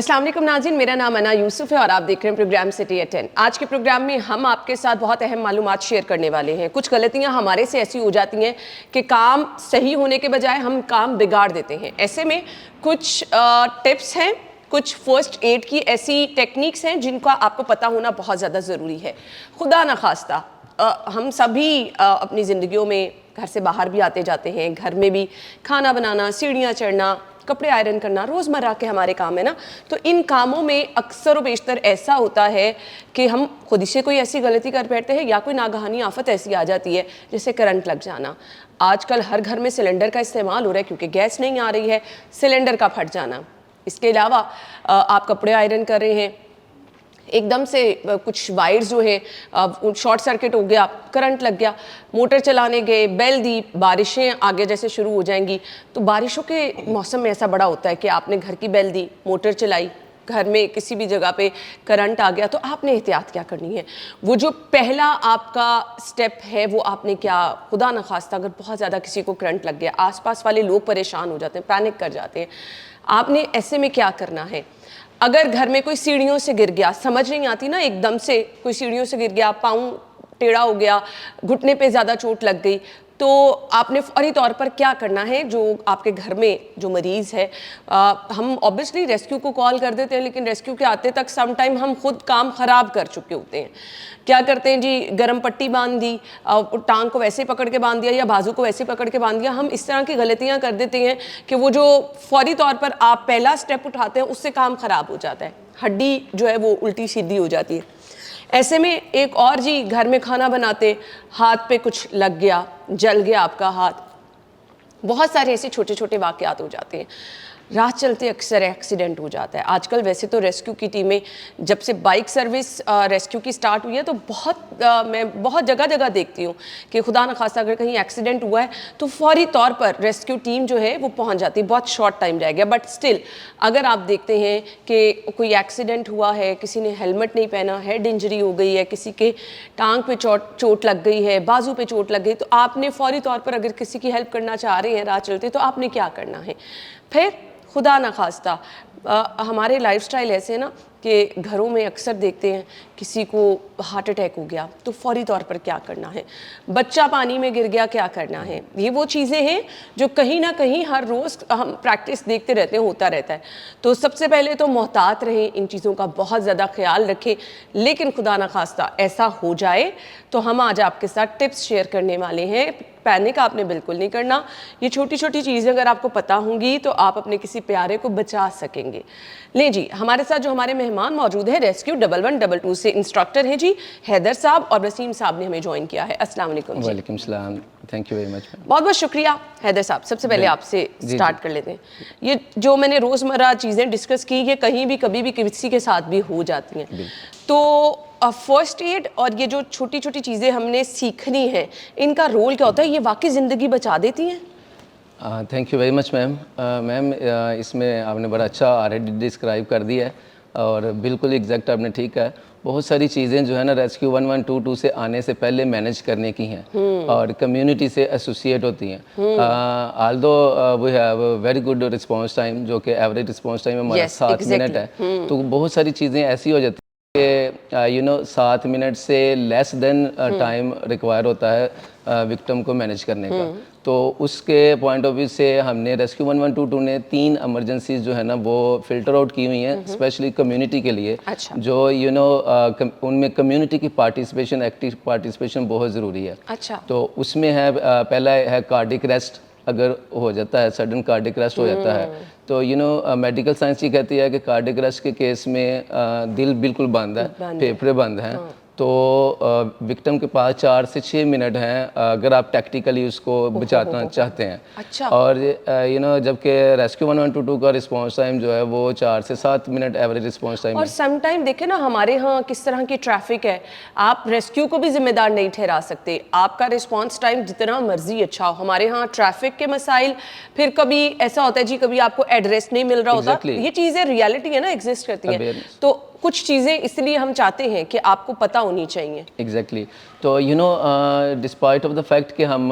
अस्सलाम वालेकुम नाज़रीन, मेरा नाम अना यूसुफ है और आप देख रहे हैं प्रोग्राम सिटी एट 10। आज के प्रोग्राम में हम आपके साथ बहुत अहम मालूमात शेयर करने वाले हैं। कुछ गलतियां हमारे से ऐसी हो जाती हैं कि काम सही होने के बजाय हम काम बिगाड़ देते हैं। ऐसे में कुछ टिप्स हैं, कुछ फर्स्ट एड की ऐसी टेक्निक्स हैं जिनका आपको पता होना बहुत ज़्यादा ज़रूरी है। खुदा न खास्ता हम सभी अपनी ज़िंदगियों में घर से बाहर भी आते जाते हैं, घर में भी खाना बनाना, सीढ़ियाँ चढ़ना, कपड़े आयरन करना रोज़मर्रा के हमारे काम है ना। तो इन कामों में अक्सर व बेशतर ऐसा होता है कि हम खुद से कोई ऐसी गलती कर बैठते हैं या कोई नागहानी आफत ऐसी आ जाती है जैसे करंट लग जाना। आजकल हर घर में सिलेंडर का इस्तेमाल हो रहा है क्योंकि गैस नहीं आ रही है, सिलेंडर का फट जाना। इसके अलावा आप कपड़े आयरन कर रहे हैं, एकदम से कुछ वायर्स जो है शॉर्ट सर्किट हो गया, करंट लग गया, मोटर चलाने गए, बेल दी, बारिशें आगे जैसे शुरू हो जाएंगी। तो बारिशों के मौसम में ऐसा बड़ा होता है कि आपने घर की बेल दी, मोटर चलाई, घर में किसी भी जगह पे करंट आ गया, तो आपने एहतियात क्या करनी है। वो जो पहला आपका स्टेप है वो आपने क्या, खुदा न खास्ता अगर बहुत ज़्यादा किसी को करंट लग गया, आसपास वाले लोग परेशान हो जाते हैं, पैनिक कर जाते हैं, आपने ऐसे में क्या करना है। अगर घर में कोई सीढ़ियों से गिर गया, समझ नहीं आती ना, एकदम से कोई सीढ़ियों से गिर गया, पाँव टेढ़ा हो गया, घुटने पे ज़्यादा चोट लग गई, तो आपने फौरी तौर पर क्या करना है। जो आपके घर में जो मरीज़ है, हम ऑब्वियसली रेस्क्यू को कॉल कर देते हैं, लेकिन रेस्क्यू के आते तक सम टाइम हम खुद काम ख़राब कर चुके होते हैं। क्या करते हैं जी, गरम पट्टी बांध दी, टांग को वैसे पकड़ के बांध दिया या बाजू को वैसे पकड़ के बांध दिया। हम इस तरह की गलतियां कर देते हैं कि वो जो फौरी तौर पर आप पहला स्टेप उठाते हैं उससे काम ख़राब हो जाता है, हड्डी जो है वो उल्टी सीधी हो जाती है। ऐसे में एक और जी, घर में खाना बनाते हाथ पे कुछ लग गया, जल गया आपका हाथ, बहुत सारे ऐसे छोटे छोटे वाक़यात हो जाते हैं। राह चलते अक्सर एक्सीडेंट हो जाता है। आजकल वैसे तो रेस्क्यू की टीमें, जब से बाइक सर्विस रेस्क्यू की स्टार्ट हुई है तो मैं बहुत जगह जगह देखती हूँ कि खुदा न खास्ता अगर कहीं एक्सीडेंट हुआ है तो फौरी तौर पर रेस्क्यू टीम जो है वो पहुँच जाती है। बहुत शॉर्ट टाइम रह गया, बट स्टिल अगर आप देखते हैं कि कोई एक्सीडेंट हुआ है, किसी ने हेलमेट नहीं पहना, हेड इंजरी हो गई है, किसी के टांग पे चोट लग गई है, बाजू पे चोट लग गई, तो आपने फौरी तौर पर अगर किसी की हेल्प करना चाह रहे हैं राह चलते, तो आपने क्या करना है। फिर खुदा न खास्ता हमारे लाइफस्टाइल ऐसे है ना कि घरों में अक्सर देखते हैं किसी को हार्ट अटैक हो गया तो फौरी तौर पर क्या करना है, बच्चा पानी में गिर गया क्या करना है। ये वो चीज़ें हैं जो कहीं ना कहीं हर रोज़ हम प्रैक्टिस देखते रहते हैं, होता रहता है। तो सबसे पहले तो मोहतात रहें, इन चीज़ों का बहुत ज़्यादा ख्याल रखें। लेकिन खुदा न खास्ता ऐसा हो जाए तो हम आज आपके साथ टिप्स शेयर करने वाले हैं। पैनिक आपने बिल्कुल नहीं करना। ये छोटी छोटी चीज़ें अगर आपको पता होंगी तो आप अपने किसी प्यारे को बचा सकेंगे। ले जी, हमारे साथ जो हमारे मेहमान मौजूद है रेस्क्यू 1112 से इंस्ट्रक्टर हैं जी हैदर साहब, और वसीम साहब ने हमें ज्वाइन किया है। अस्सलाम वालेकुम। वालेकुम सलाम, थैंक यू वेरी मच। बहुत बहुत शुक्रिया हैदर साहब। सबसे पहले आपसे स्टार्ट कर लेते हैं। ये जो मैंने रोज़मर्रा चीज़ें डिस्कस की, ये कहीं भी कभी भी किसी के साथ भी हो जाती हैं। तो फर्स्ट एड और ये जो छोटी छोटी चीज़ें हमने सीखनी है, इनका रोल क्या होता है, ये वाकई ज़िंदगी बचा देती हैं। Thank you very much ma'am. Ma'am इसमें आपने बड़ा अच्छा ऑलरेडी डिस्क्राइब कर दिया है और बिल्कुल एग्जैक्ट आपने ठीक है। बहुत सारी चीज़ें जो है ना रेस्क्यू 1122 से आने से पहले मैनेज करने की हैं और कम्युनिटी से एसोसिएट होती हैं। Although we have very good response time, जो कि एवरेज रिस्पांस टाइम हमारा 7 मिनट है। तो बहुत सारी चीज़ें ऐसी हो जाती हैं कि 7 मिनट से लेस देन टाइम रिक्वायर होता है विक्टिम को मैनेज करने का। तो उसके पॉइंट ऑफ व्यू से हमने रेस्क्यू 1122 ने 3 इमरजेंसीज जो है ना वो फिल्टर आउट की हुई हैं स्पेशली कम्युनिटी के लिए। अच्छा। जो उनमें कम्युनिटी की पार्टिसिपेशन, एक्टिव पार्टिसिपेशन बहुत ज़रूरी है। अच्छा। तो उसमें है पहला है कार्डिक रेस्ट। अगर हो जाता है, सडन कार्डिक रेस्ट हो जाता है, तो मेडिकल साइंस ये कहती है कि कार्डिक रेस्ट के केस में दिल बिल्कुल बंद है, फेफड़े बंद हैं। तो विक्टिम के पास 4 से 6 मिनट हैं अगर आप टैक्टिकली उसको बचाना चाहते हैं। अच्छा। और जबकि रेस्क्यू 1122 का रिस्पांस टाइम जो है वो 4 से 7 मिनट एवरेज रिस्पांस टाइम है। और सम टाइम देखें ना हमारे यहाँ किस तरह की ट्रैफिक है, आप रेस्क्यू को भी जिम्मेदार नहीं ठहरा सकते। आपका रिस्पांस टाइम जितना मर्जी अच्छा हो, हमारे यहाँ ट्रैफिक के मसाइल, फिर कभी ऐसा होता है जी कभी आपको एड्रेस नहीं मिल रहा होता। ये चीज़ें रियलिटी है ना, एग्जिस्ट करती हैं। तो कुछ चीज़ें इसलिए हम चाहते हैं कि आपको पता होनी चाहिए। एग्जैक्टली तो you know despite of the fact कि हम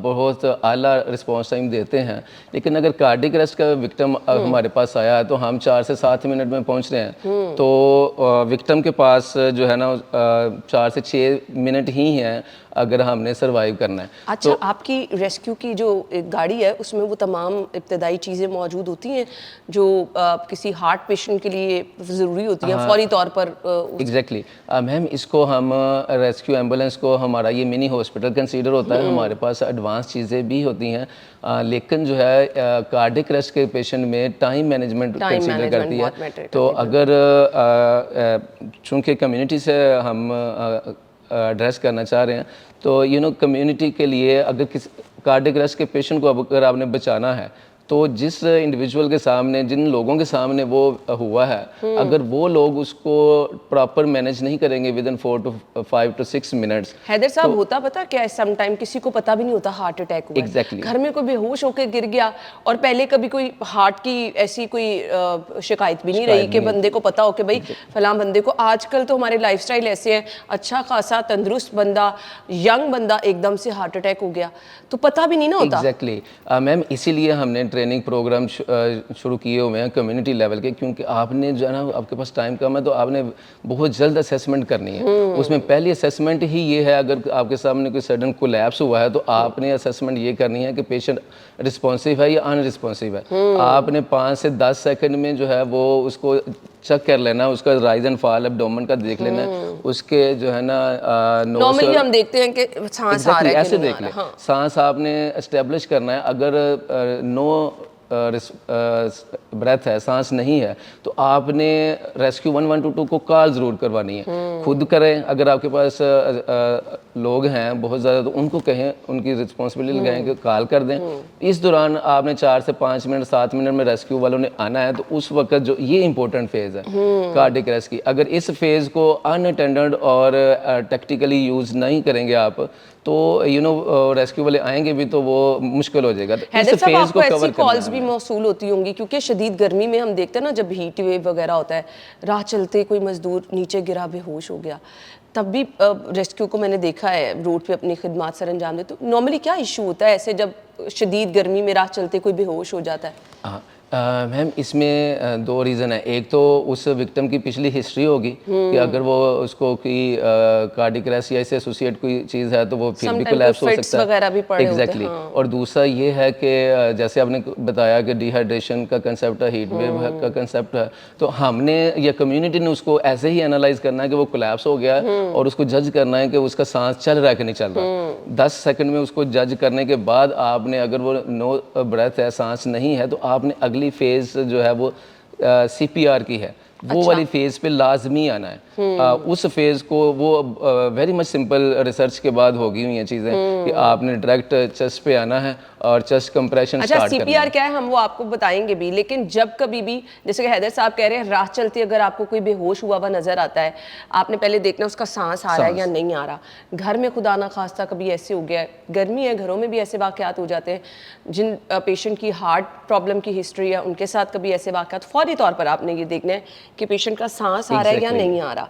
बहुत आला रिस्पॉन्स टाइम देते हैं, लेकिन अगर कार्डिक अरेस्ट का विक्टिम हमारे पास आया है तो हम 4 से 7 मिनट में पहुंच रहे हैं, तो विक्टिम के पास जो है ना 4 से 6 मिनट ही हैं अगर हमने सरवाइव करना है। अच्छा, आपकी रेस्क्यू की जो एक गाड़ी है उसमें वो तमाम इब्तदाई चीज़ें मौजूद होती हैं जो किसी हार्ट पेशेंट के लिए ज़रूरी होती हैं फौरी तौर पर? एग्जैक्टली मैम, इसको हम रेस्क्यू एम्बुलेंस को हमारा ये मिनी हॉस्पिटल कंसीडर होता है। हमारे पास एडवांस चीज़ें भी होती हैं, लेकिन जो है कार्डिक अरेस्ट के पेशेंट में टाइम मैनेजमेंट कंसीडर करती है। तो अगर चूँकि कम्युनिटी से हम एड्रेस करना चाह रहे हैं, तो यू नो कम्युनिटी के लिए अगर किसी कार्डिक अरेस्ट के पेशेंट को अगर आपने बचाना है तो जिस इंडिविजुअल के सामने, जिन लोगों के सामने वो हुआ है, अगर वो लोग उसको प्रॉपर मैनेज नहीं करेंगे within 4 to 5 to 6 minutes. Haidar साहब, होता पता क्या है, सम टाइम किसी को पता भी नहीं होता हार्ट अटैक हुआ है। Exactly. घर में कोई बेहोश होकर गिर गया और पहले कभी कोई हार्ट की ऐसी कोई शिकायत भी नहीं रही कि बंदे को पता हो कि भाई फलां बंदे को। आजकल तो हमारे लाइफस्टाइल ऐसे हैं, अच्छा खासा तंदुरुस्त बंदा, यंग बंदा, एकदम से हार्ट अटैक हो गया तो पता भी नहीं ना होता। एग्जैक्टली मैम, इसीलिए हमने ट्रेनिंग प्रोग्राम शुरू किए हुए हैं कम्युनिटी लेवल के, क्योंकि आपने जो है ना, आपके पास टाइम कम है तो आपने बहुत जल्द असेसमेंट करनी है। उसमें पहली असेसमेंट ही ये है, अगर आपके सामने कोई सडन कोलैप्स हुआ है तो आपने असेसमेंट ये करनी है कि पेशेंट रिस्पॉन्सिव है या अनरिस्पॉन्सिव है। आपने 5 से 10 सेकंड में जो है वो उसको चेक कर लेना, उसका राइज एंड फॉल एब्डोमेन का देख लेना, उसके जो है ना नॉर्मली हम देखते हैं कि सांस आ रहा है ऐसे देख ले। सांस आपने एस्टेब्लिश करना है। अगर नो ब्रेथ है, सांस नहीं है, तो आपने रेस्क्यू 112 को कॉल ज़रूर करवानी है। खुद करें, अगर आपके पास लोग हैं बहुत ज़्यादा तो उनको कहें, उनकी रिस्पॉन्सिबिलिटी कहें कि कॉल कर दें। इस दौरान आपने 4 से 5 मिनट 7 मिनट में रेस्क्यू वालों ने आना है। तो उस वक्त जो ये इंपॉर्टेंट फेज़ है कार्डिक अरेस्ट की, अगर इस फेज़ को अनअटेंडेड और टैक्टिकली यूज़ नहीं करेंगे आप तो यू नो रेस्क्यू वाले आएंगे भी तो वो मुश्किल हो जाएगा। हैदर साहब, आपको ऐसी कॉल्स भी मौसूल होती होंगी क्योंकि शदीद गर्मी में हम देखते हैं ना, जब हीट वेव वगैरह होता है, राह चलते कोई मजदूर नीचे गिरा बेहोश हो गया, तब भी रेस्क्यू को मैंने देखा है रोड पे अपनी खिदमत सर अंजाम दे। तो नॉर्मली क्या इशू होता है ऐसे जब शदीद गर्मी में राह चलते कोई बेहोश हो जाता है? मैम, इसमें 2 रीज़न है। एक तो उस विक्टिम की पिछली हिस्ट्री होगी कि अगर वो उसको कोई कार्डिक अरेस्ट या इससे एसोसिएट कोई चीज़ है तो वो फिर भी कोलैप्स हो सकता है। एग्जैक्टली। और दूसरा ये है कि जैसे आपने बताया कि डिहाइड्रेशन का कंसेप्ट है, हीट वेव का कंसेप्ट है, तो हमने या कम्युनिटी ने उसको ऐसे ही एनालाइज करना है कि वो कोलैप्स हो गया और उसको जज करना है कि उसका सांस चल रहा है कि नहीं चल रहा। 10 सेकंड में उसको जज करने के बाद आपने, अगर वो नो ब्रेथ है, सांस नहीं है, तो आपने अगली फेज जो है वो CPR की है, वो वाली फेज पे लाजमी आना है। उस फेज को वो वेरी मच सिंपल रिसर्च के बाद होगी हुई हैं चीज़ें कि आपने डायरेक्ट चेस्ट पे आना है और चेस्ट कंप्रेशन स्टार्ट करना है। CPR क्या है हम वो आपको बताएंगे भी, लेकिन जब कभी भी जैसे कि हैदर साहब कह रहे हैं, राह चलती अगर आपको कोई बेहोश हुआ हुआ नजर आता है, आपने पहले देखना उसका सांस आ रहा है या नहीं आ रहा। घर में खुदा ना खास्ता कभी ऐसे हो गया है, गर्मी है, घरों में भी ऐसे वाकयात हो जाते हैं, जिन पेशेंट की हार्ट प्रॉब्लम की हिस्ट्री है उनके साथ कभी ऐसे वाकयात, फौरी तौर पर आपने ये देखना है कि पेशेंट का सांस आ रहा है या नहीं आ रहा।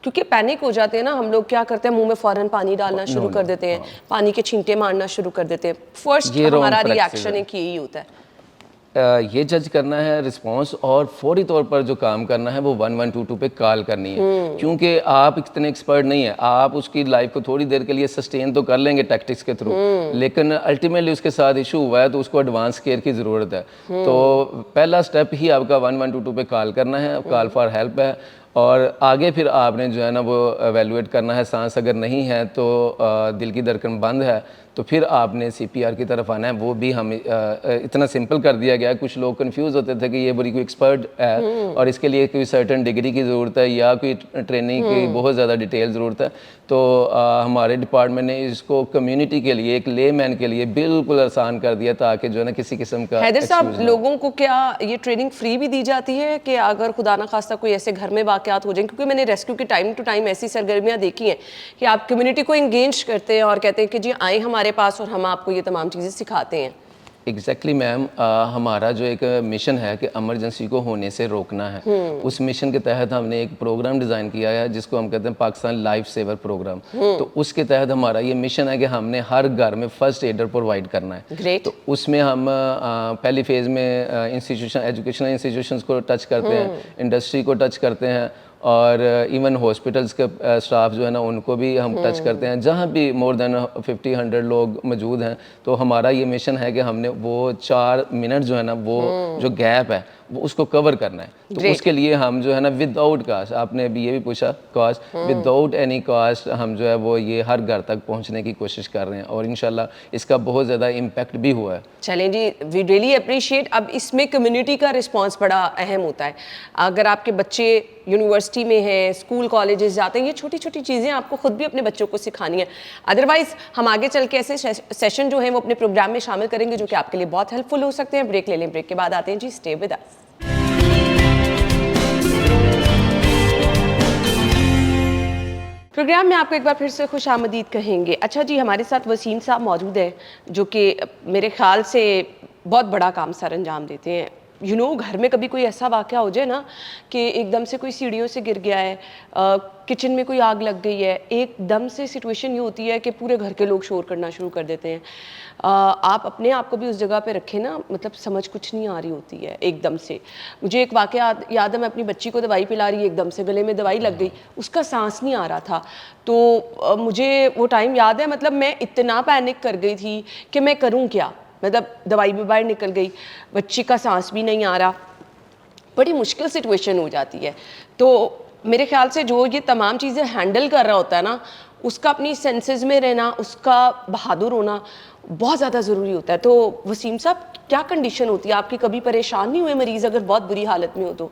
क्योंकि पैनिक हो जाते हैं ना हम लोग, क्या करते हैं मुंह में फौरन पानी डालना शुरू कर देते हैं, पानी के छींटे मारना शुरू कर देते हैं। फर्स्ट हमारा रिएक्शन एक यही होता है। ये जज करना है रिस्पांस, और फौरी तौर पर जो काम करना है वो 1122 पे कॉल करनी है। क्योंकि आप इतने एक्सपर्ट नहीं है, आप उसकी लाइफ को थोड़ी देर के लिए सस्टेन तो कर लेंगे टैक्टिक्स के थ्रू, लेकिन अल्टीमेटली उसके साथ इशू हुआ है तो उसको एडवांस केयर की ज़रूरत है। तो पहला स्टेप ही आपका 1122 पे कॉल करना है, कॉल फॉर हेल्प है, और आगे फिर आपने जो है ना वो एवेलुएट करना है। सांस अगर नहीं है तो दिल की धड़कन बंद है तो फिर आपने CPR की तरफ आना है। वो भी हम इतना सिंपल कर दिया गया है। कुछ लोग कंफ्यूज होते थे कि ये बड़ी कोई एक्सपर्ट है और इसके लिए कोई सर्टेन डिग्री की ज़रूरत है या कोई ट्रेनिंग की बहुत ज़्यादा डिटेल ज़रूरत है। तो हमारे डिपार्टमेंट ने इसको कम्युनिटी के लिए, एक लेमैन के लिए बिल्कुल आसान कर दिया ताकि जो है ना किसी किस्म का। हैदर साहब, लोगों को क्या ये ट्रेनिंग फ्री भी दी जाती है कि अगर खुदा ना खास्ता कोई ऐसे घर में वाकयात हो जाए? क्योंकि मैंने रेस्क्यू की टाइम टू टाइम ऐसी सरगर्मियाँ देखी हैं कि आप कम्युनिटी को इंगेज करते हैं और कहते हैं कि जी आए हमारे पास और हम आपको ये तमाम चीज़ें सिखाते हैं। एग्जैक्टली मैम, हमारा जो एक मिशन है कि इमरजेंसी को होने से रोकना है, उस मिशन के तहत हमने एक प्रोग्राम डिज़ाइन किया है जिसको हम कहते हैं पाकिस्तान लाइफ सेवर प्रोग्राम। तो उसके तहत हमारा ये मिशन है कि हमने हर घर में फर्स्ट एडर प्रोवाइड करना है। ग्रेट। तो उसमें हम पहली फेज़ में इंस्टीट्यूशन, एजुकेशनल इंस्टीट्यूशंस को टच करते हैं, इंडस्ट्री को टच करते हैं, और इवन हॉस्पिटल्स के स्टाफ जो है ना उनको भी हम टच करते हैं, जहाँ भी मोर देन 50-100 लोग मौजूद हैं। तो हमारा ये मिशन है कि हमने वो 4 मिनट जो है ना वो जो गैप है वो उसको कवर करना है। तो उसके लिए हम जो है ना विदाउट कास्ट, आपने अभी ये भी पूछा कास्ट, विदाउट एनी कास्ट हम जो है वो ये हर घर तक पहुंचने की कोशिश कर रहे हैं, और इंशाल्लाह इसका बहुत ज़्यादा इम्पैक्ट भी हुआ है। चलें जी, वी रियली अप्रिशिएट। अब इसमें कम्युनिटी का रिस्पांस बड़ा अहम होता है। अगर आपके बच्चे यूनिवर्सिटी में हैं, स्कूल कॉलेजेस जाते हैं, ये छोटी छोटी चीज़ें आपको खुद भी अपने बच्चों को सिखानी है। अदरवाइज हम आगे चल के ऐसे सेशन जो हैं वो अपने प्रोग्राम में शामिल करेंगे जो कि आपके लिए बहुत हेल्पफुल हो सकते हैं। ब्रेक ले लें, ब्रेक के बाद आते हैं जी। Stay with us. प्रोग्राम में आपको एक बार फिर से खुश आमदीद कहेंगे। अच्छा जी, हमारे साथ वसीम साहब मौजूद हैं जो कि मेरे ख्याल से बहुत बड़ा काम सर अंजाम देते हैं। घर में कभी कोई ऐसा वाक़या हो जाए ना कि एकदम से कोई सीढ़ियों से गिर गया है, किचन में कोई आग लग गई है, एकदम से सिचुएशन ये होती है कि पूरे घर के लोग शोर करना शुरू कर देते हैं। आप अपने आप को भी उस जगह पे रखें ना, मतलब समझ कुछ नहीं आ रही होती है एकदम से। मुझे एक वाक़या याद है, मैं अपनी बच्ची को दवाई पिला रही, एकदम से गले में दवाई लग गई, उसका सांस नहीं आ रहा था। तो मुझे वो टाइम याद है, मतलब मैं इतना पैनिक कर गई थी कि मैं करूँ क्या, मतलब दवाई भी बाहर निकल गई, बच्ची का सांस भी नहीं आ रहा, बड़ी मुश्किल सिचुएशन हो जाती है। तो मेरे ख्याल से जो ये तमाम चीज़ें हैंडल कर रहा होता है ना, उसका अपनी सेंसेस में रहना, उसका बहादुर होना बहुत ज़्यादा ज़रूरी होता है। तो वसीम साहब, क्या कंडीशन होती है आपकी? कभी परेशान नहीं हुए मरीज़ अगर बहुत बुरी हालत में हो तो?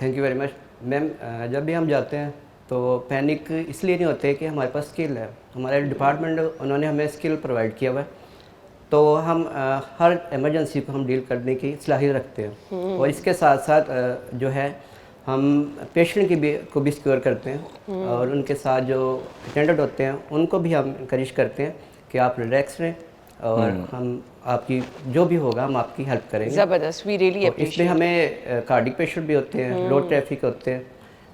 Thank you very much ma'am. जब भी हम जाते हैं तो पैनिक इसलिए नहीं होते कि हमारे पास स्किल है, हमारे डिपार्टमेंट उन्होंने हमें स्किल प्रोवाइड किया हुआ है, तो हम हर इमरजेंसी को हम डील करने की सलाहियत रखते हैं। और इसके साथ साथ जो है हम पेशेंट को भी सिक्योर करते हैं, और उनके साथ जो अटेंडेंट होते हैं उनको भी हम इंकरेज करते हैं कि आप रिलैक्स रहें, और हम आपकी जो भी होगा हम आपकी हेल्प करेंगे। ज़बरदस्त, वी रियली अप्रिशिएट। इसमें हमें कार्डिक पेशेंट भी होते हैं, लो ट्रैफिक होते हैं,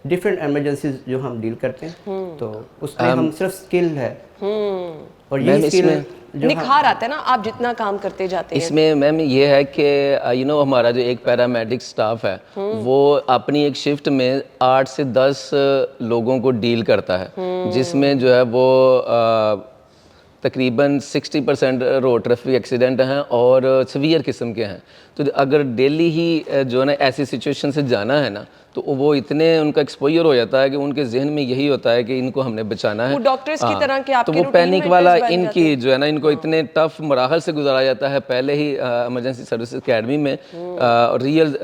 डिफरेंट इमरजेंसीज जो हम डील करते हैं, तो उसमें हम सिर्फ स्किल है, और ये स्किल निखार आता है ना आप जितना काम करते जाते हैं। इसमें मैम ये है कि हमारा जो एक पैरामेडिक स्टाफ है वो अपनी एक शिफ्ट में 8 से 10 लोगों को डील करता है, जिसमें जो है वो तकरीबन 60% रोड ट्रैफिक एक्सीडेंट हैं और सीवियर किस्म के हैं। तो अगर डेली ही जो है ना ऐसी सिचुएशन से जाना है ना, तो वो इतने उनका एक्सपोजर हो जाता है कि उनके जहन में यही होता है कि इनको हमने बचाना है। वो डॉक्टर्स की तरह के आपके तो वो पैनिक वाला इनकी जो है ना, इनको इतने टफ मराहल से गुजारा जाता है पहले ही इमरजेंसी सर्विसेज अकेडमी में, रियल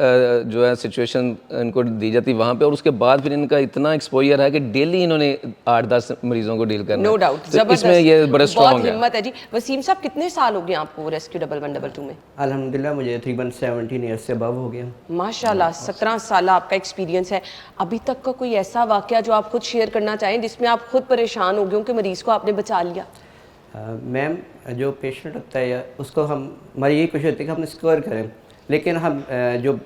जो है सिचुएशन इनको दी जाती है वहाँ पे, और उसके बाद फिर इनका इतना एक्सपोजर है कि डेली इन्होंने 8-10 मरीजों को डील करना। नो डाउट, तो इसमें ये बड़ा स्ट्रॉन्ग है। हिम्मत है जी। वसीम साहब, कितने साल हो गए आपको रेस्क्यू 1112 में? अल्हम्दुलिल्लाह मुझे तकरीबन 17 ईयर्स से अबव हो गया। माशाल्लाह, 17 साल आपका एक्सपीरियंस है। अभी तक का कोई ऐसा वाकया जो आप खुद शेयर करना चाहें जिसमें आप खुद परेशान हो गए हो कि मरीज़ को आपने बचा लिया? मैम, जो पेशेंट होता है उसको हमारी यही कोशिश होती है कि हम स्कोर करें, लेकिन हम जो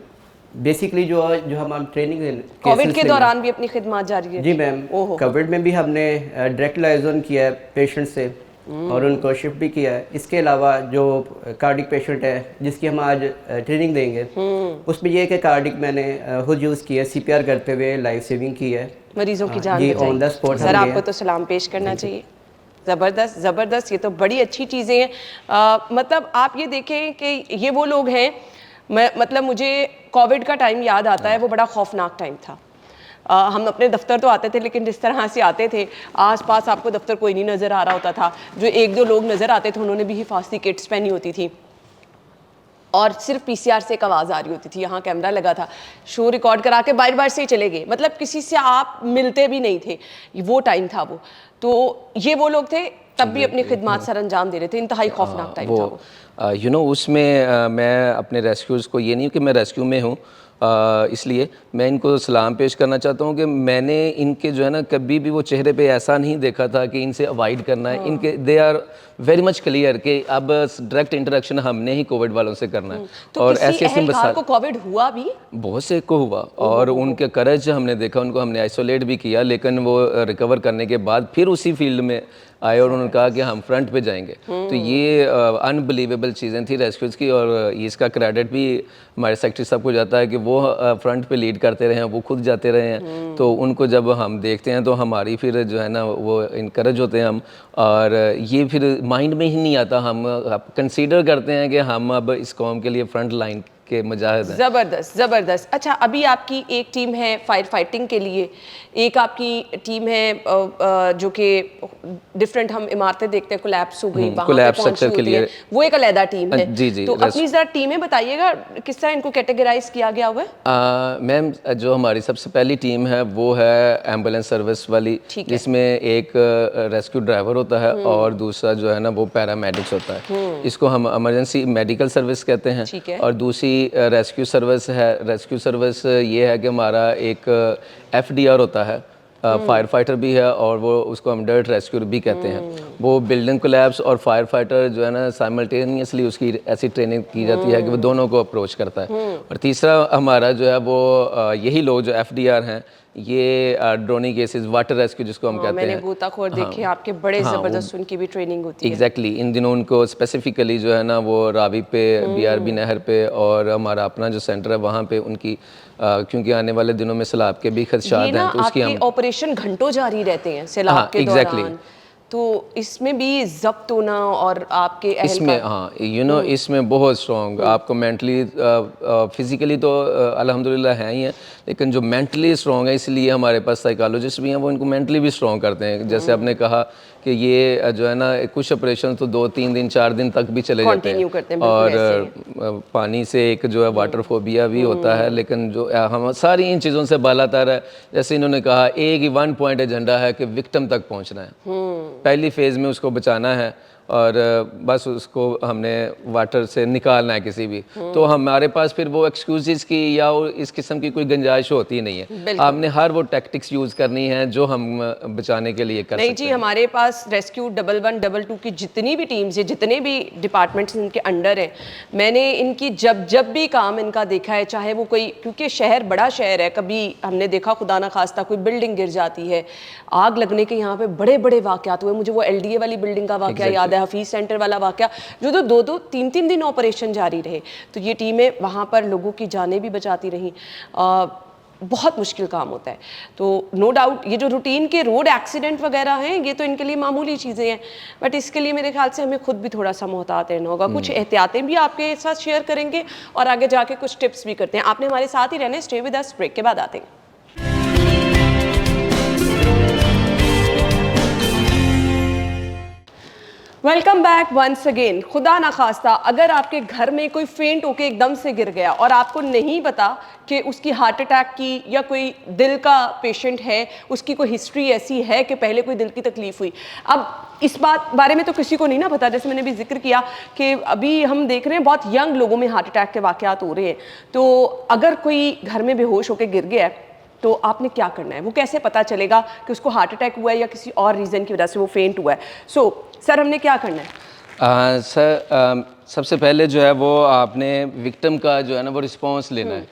बेसिकली जो हम ट्रेनिंग कोविड के दौरान भी अपनी खिदमत जारी है? जी मैम, कोविड में भी हमने डायरेक्ट लाइजन किया है पेशेंट से, और उनको शिफ्ट भी किया है। इसके अलावा जो कार्डिक पेशेंट है जिसकी हम आज ट्रेनिंग देंगे, उसमें ये है कि कार्डिक मैंने खुद यूज़ किया है, CPR करते हुए लाइफ सेविंग की है, मरीजों की जान बचाई। ऑन द स्पॉट सर, आपको तो सलाम पेश करना चाहिए। ज़बरदस्त ज़बरदस्त, ये तो बड़ी अच्छी चीज़ें हैं। मतलब आप ये देखें कि ये वो लोग हैं, मतलब मुझे कोविड का टाइम याद आता है, वो बड़ा खौफनाक टाइम था। हम अपने दफ्तर तो आते थे, लेकिन जिस तरह से आते थे आसपास आपको दफ्तर कोई नहीं नज़र आ रहा होता था। जो 1-2 लोग नज़र आते थे उन्होंने भी हिफाजती किट्स पहनी होती थी, और सिर्फ PCR से एक आवाज़ आ रही होती थी, यहाँ कैमरा लगा था, शो रिकॉर्ड करा के बाहर से ही चले गए, मतलब किसी से आप मिलते भी नहीं थे। वो टाइम था वो। तो ये वो लोग थे, तब भी अपनी खिदमत सर अंजाम दे रहे थे। इंतहाई खौफनाक टाइम था वो। उसमें मैं अपने रेस्क्यूज़ को, ये नहीं कि मैं रेस्क्यू में हूँ, इसलिए मैं इनको सलाम पेश करना चाहता हूँ कि मैंने इनके जो है ना कभी भी वो चेहरे पे ऐसा नहीं देखा था कि इनसे अवॉइड करना है। इनके they are very much clear कि अब डायरेक्ट इंटरेक्शन हमने ही कोविड वालों से करना है। तो और किसी ऐसी ऐसी अहलकार को कोविड हुआ भी? बहुत से को हुआ और उनके करज हमने देखा, उनको हमने आइसोलेट भी किया, लेकिन वो रिकवर करने के बाद फिर उसी फील्ड में आए और उन्होंने कहा कि हम फ्रंट पे जाएंगे। तो ये अनबिलीवेबल चीज़ें थी रेस्क्यूज़ की, और इसका क्रेडिट भी हमारे सेक्रेटरी साहब को जाता है कि वो फ्रंट पे लीड करते रहे हैं, वो खुद जाते रहे हैं। तो उनको जब हम देखते हैं तो हमारी फिर जो है ना वो इनकरेज होते हैं हम, और ये फिर माइंड में ही नहीं आता, हम कंसीडर करते हैं कि हम अब इस कौम के लिए फ्रंट लाइन के मुजाहिद हैं। ज़बरदस्त ज़बरदस्त। अच्छा, अभी आपकी एक टीम है फायर फाइटिंग के लिए, एक आपकी टीम है जो कि डिफरेंट हम इमारतें देखते हैं कोलैप्स हो गई, वहाँ पे कोलैप्स पहुंची स्ट्रक्चर के होती है, लिए। वो एक अलहदा टीम है। जी, जी, तो अपनी ज़रा टीमें बताइएगा किस तरह इनको कैटेगराइज किया गया हुआ है? मैम, जो हमारी सबसे पहली टीम है वो है एम्बुलेंस सर्विस वाली, जिसमें एक रेस्क्यू ड्राइवर होता है और दूसरा जो है ना वो पैरामेडिक्स होता है। इसको हम इमरजेंसी मेडिकल सर्विस कहते हैं। ठीक है। और दूसरी रेस्क्यू सर्विस है। रेस्क्यू सर्विस ये है कि हमारा एक FDR होता है, फायर फाइटर भी है, और वो उसको हम डर्ट रेस्क्यू भी कहते हैं। वो बिल्डिंग कोलैप्स और फायर फाइटर जो है ना साइमल्टेनियसली उसकी ऐसी ट्रेनिंग की जाती है कि वो दोनों को अप्रोच करता है। और तीसरा हमारा जो है वो यही लोग जो FDR हैं, ये ड्रोनी केसेस, वाटर रेस्क्यू जिसको हम कहते मैंने हैं। गोताखोर देखे आपके, बड़े ज़बरदस्त उनकी भी ट्रेनिंग होती है। एग्जैक्टली इन दिनों उनको स्पेसिफिकली जो है ना वो रावी पे, BRB नहर पे, और हमारा अपना जो सेंटर है वहाँ पे उनकी क्योंकि आने वाले दिनों में सैलाब के भी खदशात हैं, तो उसकी आपके हम ऑपरेशन घंटों जारी रहते हैं सैलाब के exactly. दौरान, तो इसमें भी जब्त होना और आपके इसमें इसमें बहुत स्ट्रॉन्ग आपको मेंटली फिजिकली तो अल्हम्दुलिल्लाह है ही है, लेकिन जो मेंटली स्ट्रॉन्ग है, इसलिए हमारे पास साइकोलॉजिस्ट भी हैं, वो इनको मेंटली भी स्ट्रॉन्ग करते हैं। जैसे आपने कहा कि ये जो है ना कुछ ऑपरेशन तो 2-3 दिन 4 दिन तक भी चले जाते हैं, और पानी से एक जो है वाटर फोबिया भी होता है, लेकिन जो हम सारी इन चीज़ों से बालातर है। जैसे इन्होंने कहा एक ही 1 पॉइंट एजेंडा है कि विक्टिम तक पहुंचना है, पहली फेज़ में उसको बचाना है, और बस उसको हमने वाटर से निकालना है किसी भी। तो हमारे पास फिर वो एक्सक्यूज़ की या इस किस्म की कोई गुंजाइश होती नहीं है। आपने हर वो टैक्टिक्स यूज़ करनी है जो हम बचाने के लिए कर सकते हैं। नहीं जी, हमारे पास रेस्क्यू 11, 22 की जितनी भी टीम्स है, जितने भी डिपार्टमेंट्स इनके अंडर हैं, मैंने इनकी जब भी काम इनका देखा है, चाहे वो कोई, क्योंकि शहर बड़ा शहर है, कभी हमने देखा खुदा ना खास्ता कोई बिल्डिंग गिर जाती है, आग लगने के यहाँ पे बड़े बड़े वाक़यात हुए। मुझे वो LDA वाली बिल्डिंग का वाक़या याद है, हफीज़ सेंटर वाला वाक़या, जो 2-2, 3-3 दिन ऑपरेशन जारी रहे। तो ये टीमें वहाँ पर लोगों की जानें भी बचाती रहीं। बहुत मुश्किल काम होता है। तो नो डाउट ये जो रूटीन के रोड एक्सीडेंट वगैरह हैं, ये तो इनके लिए मामूली चीज़ें हैं, बट इसके लिए मेरे ख्याल से हमें खुद भी थोड़ा सा मोहतात रहना होगा। कुछ एहतियातें भी आपके साथ शेयर करेंगे और आगे जाके कुछ टिप्स भी करते हैं। आपने हमारे साथ ही रहना है, स्टे विद अस, ब्रेक के बाद आते हैं। Welcome back once again. खुदा ना खास्ता अगर आपके घर में कोई फेंट होके एकदम से गिर गया और आपको नहीं पता कि उसकी हार्ट अटैक की या कोई दिल का पेशेंट है, उसकी कोई हिस्ट्री ऐसी है कि पहले कोई दिल की तकलीफ हुई, अब इस बारे में तो किसी को नहीं ना पता। जैसे मैंने भी जिक्र किया कि अभी हम देख रहे हैं बहुत यंग लोगों में हार्ट अटैक के वाक़यात हो रहे हैं। तो अगर कोई घर में बेहोश होकर गिर गया है तो आपने क्या करना है? वो कैसे पता चलेगा कि उसको हार्ट अटैक हुआ है या किसी और रीज़न की वजह से वो फेंट हुआ है? सर हमने क्या करना है? सर सबसे पहले जो है वो आपने विक्टिम का जो है ना वो रिस्पॉन्स लेना है,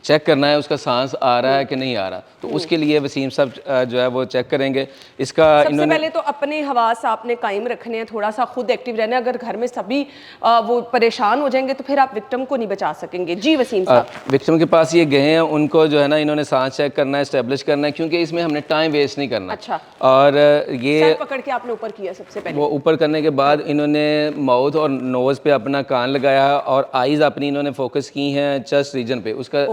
चेक करना है उसका सांस आ रहा है कि नहीं आ रहा। तो उसके लिए वसीम साहब जो है वो चेक करेंगे। इसका सबसे पहले तो अपने हवास आपने कायम रखने हैं, थोड़ा सा खुद एक्टिव रहना है। अगर घर में सभी वो परेशान हो जाएंगे तो फिर आप विक्टिम को नहीं बचा सकेंगे। जी वसीम साहब। विक्टिम के पास ये गए हैं, उनको जो है ना इन्होंने सांस चेक करना है, एस्टेब्लिश करना है, क्योंकि इसमें हमने टाइम वेस्ट नहीं करना। अच्छा। और ये सर पकड़ के आपने ऊपर किया सबसे पहले। वो ऊपर करने के बाद इन्होंने माउथ और नोज़ पे अपना कान लगाया और आईज़ अपनी इन्होंने फोकस की हैं चेस्ट रीजन पे। उसका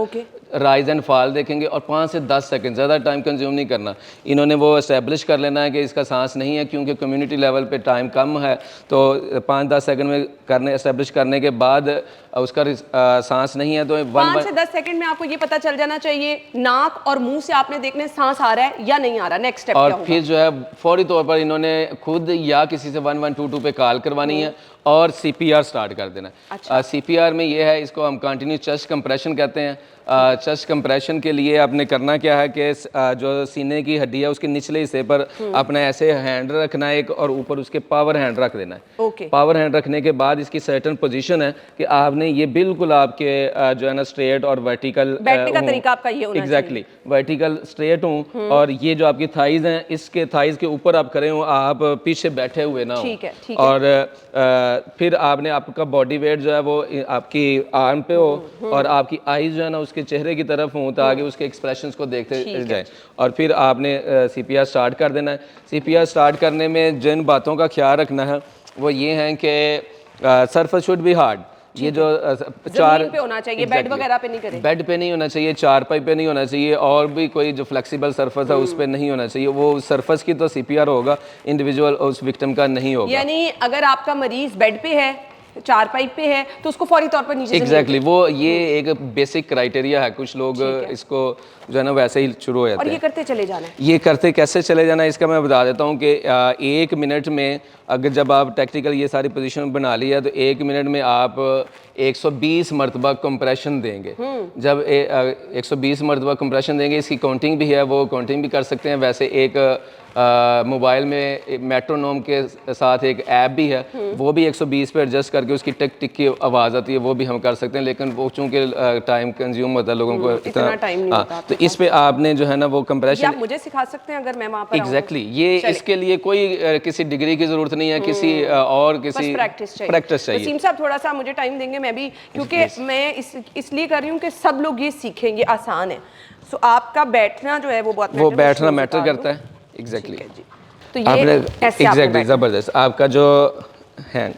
राइज एंड फॉल देखेंगे और 5 से 10 सेकंड, ज़्यादा टाइम कंज्यूम नहीं करना। इन्होंने वो एस्टेब्लिश कर लेना है कि इसका सांस नहीं है, क्योंकि कम्युनिटी लेवल पे टाइम कम है। तो 5-10 सेकंड में एस्टेब्लिश करने के बाद उसका सांस नहीं है तो 5 से 10 सेकंड में आपको ये पता चल जाना चाहिए, नाक और मुंह से आपने देखना है सांस आ रहा है या नहीं आ रहा। नेक्स्ट स्टेप क्या होगा? और फिर जो है फौरी तौर पर इन्होंने खुद या किसी से 1122 पे कॉल करवानी है और CPR स्टार्ट कर देना है। CPR में ये है, इसको हम कंटिन्यूस चेस्ट कंप्रेशन कहते हैं। चेस्ट कंप्रेशन के लिए आपने करना क्या है कि जो सीने की हड्डी है उसके निचले हिस्से पर अपना ऐसे हैंड रखना है एक, और ऊपर उसके पावर हैंड रख देना है। ओके। पावर हैंड रखने के बाद इसकी सर्टेन पोजीशन है कि आपने ये बिल्कुल आपके जो है ना स्ट्रेट और वर्टिकल बैठने का तरीका आपका ये होना एग्जैक्टली वर्टिकल स्ट्रेट हूँ, और ये जो आपकी थाइज हैं इसके थाइज के ऊपर आप खड़े हो, आप पीछे बैठे हुए ना हो। ठीक है, ठीक और फिर आपने आपका बॉडी वेट जो है वो आपकी आर्म पे हो, और आपकी आईज जो है ना उसके चेहरे की तरफ हो, ताकि उसके एक्सप्रेशंस को देखते जाए। और फिर आपने सीपीआर स्टार्ट कर देना है। सीपीआर स्टार्ट करने में जिन बातों का ख्याल रखना है वो ये है कि सरफेस शुड बी हार्ड। ये जो चार पे होना चाहिए, बेड वगैरह पे नहीं करें। बेड पे नहीं होना चाहिए, चारपाई पे नहीं होना चाहिए, और भी कोई जो फ्लेक्सिबल सरफेस है उस पे नहीं होना चाहिए। वो सरफेस की तो सीपीआर होगा, इंडिविजुअल उस विक्टिम का नहीं होगा। यानी अगर आपका मरीज बेड पे है, चारपाई पे है, तो उसको फौरी तौर पर नीचे एग्जैक्टली वो ये एक बेसिक क्राइटेरिया है। कुछ लोग इसको जो है ना वैसे ही शुरू हो जाते हैं। और ये करते चले जाना है। ये करते कैसे चले जाना है इसका मैं बता देता हूँ कि 1 मिनट में अगर जब आप टेक्निकल ये सारी पोजीशन बना ली है तो 1 मिनट में आप 120 मरतबा कंप्रेशन देंगे। जब 120 मरतबा कंप्रेशन देंगे, इसकी काउंटिंग भी है, वो काउंटिंग भी कर सकते हैं। वैसे एक मोबाइल में मेट्रोनोम के साथ एक ऐप भी है, वो भी 120 पे एडजस्ट करके उसकी टिक टिक की आवाज़ आती है, वो भी हम कर सकते हैं। लेकिन वो चूंकि टाइम कंज्यूम होता है, लोगों को इतना टाइम नहीं होता। तो इस पे आपने जो है ना वो कंप्रेशन आप मुझे सिखा सकते हैं अगर मैं वहाँ पर एग्जैक्टली ये इसके लिए कोई किसी डिग्री की जरूरत नहीं है, किसी और किसी प्रैक्टिस चाहिए। वसीम साहब थोड़ा सा मुझे टाइम देंगे, मैं भी, क्योंकि मैं इसलिए कर रही हूँ कि सब लोग ये सीखेंगे, आसान है। सो आपका बैठना जो है वो बहुत वो बैठना मैटर करता है। एग्जैक्टली तो ये एग्जैक्टली ज़बरदस्त। आपका जो हैंड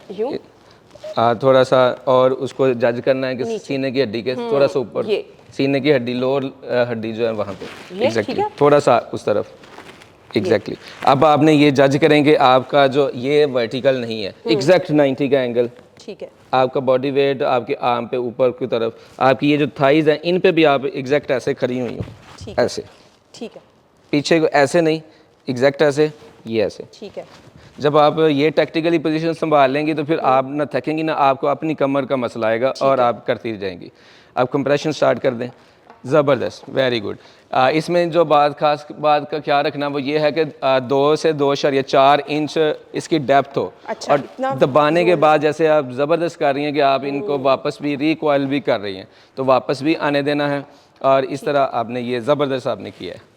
थोड़ा सा और उसको जज करना है कि सीने की हड्डी के थोड़ा सा ऊपर, सीने की हड्डी लोअर हड्डी जो है वहाँ पे एग्जैक्टली थोड़ा सा उस तरफ एग्जैक्टली। अब आपने ये जज करेंगे आपका जो ये वर्टिकल नहीं है, एग्जैक्ट 90 का एंगल। ठीक है। आपका बॉडी वेट आपके आर्म पे ऊपर की तरफ, आपकी ये जो थाइज हैं इन पे भी आप एग्जैक्ट ऐसे खड़ी हुई हो, ऐसे। ठीक है। पीछे को ऐसे नहीं, एग्जैक्ट ऐसे, ये ऐसे। ठीक है। जब आप ये टैक्टिकली पोजीशन संभाल लेंगी तो फिर आप ना थकेंगी ना, आपको अपनी कमर का मसला आएगा और आप करती जाएंगी। आप कंप्रेशन स्टार्ट कर दें। ज़बरदस्त, वेरी गुड। इसमें जो खास बात का ख्याल रखना वो ये है कि 2 से 2.4 इंच इसकी डेप्थ हो। अच्छा, और दबाने के बाद जैसे आप ज़बरदस्त कर रही हैं कि आप इनको वापस भी रिकॉइल भी कर रही हैं, तो वापस भी आने देना है। और इस तरह आपने ये ज़बरदस्त आपने किया है।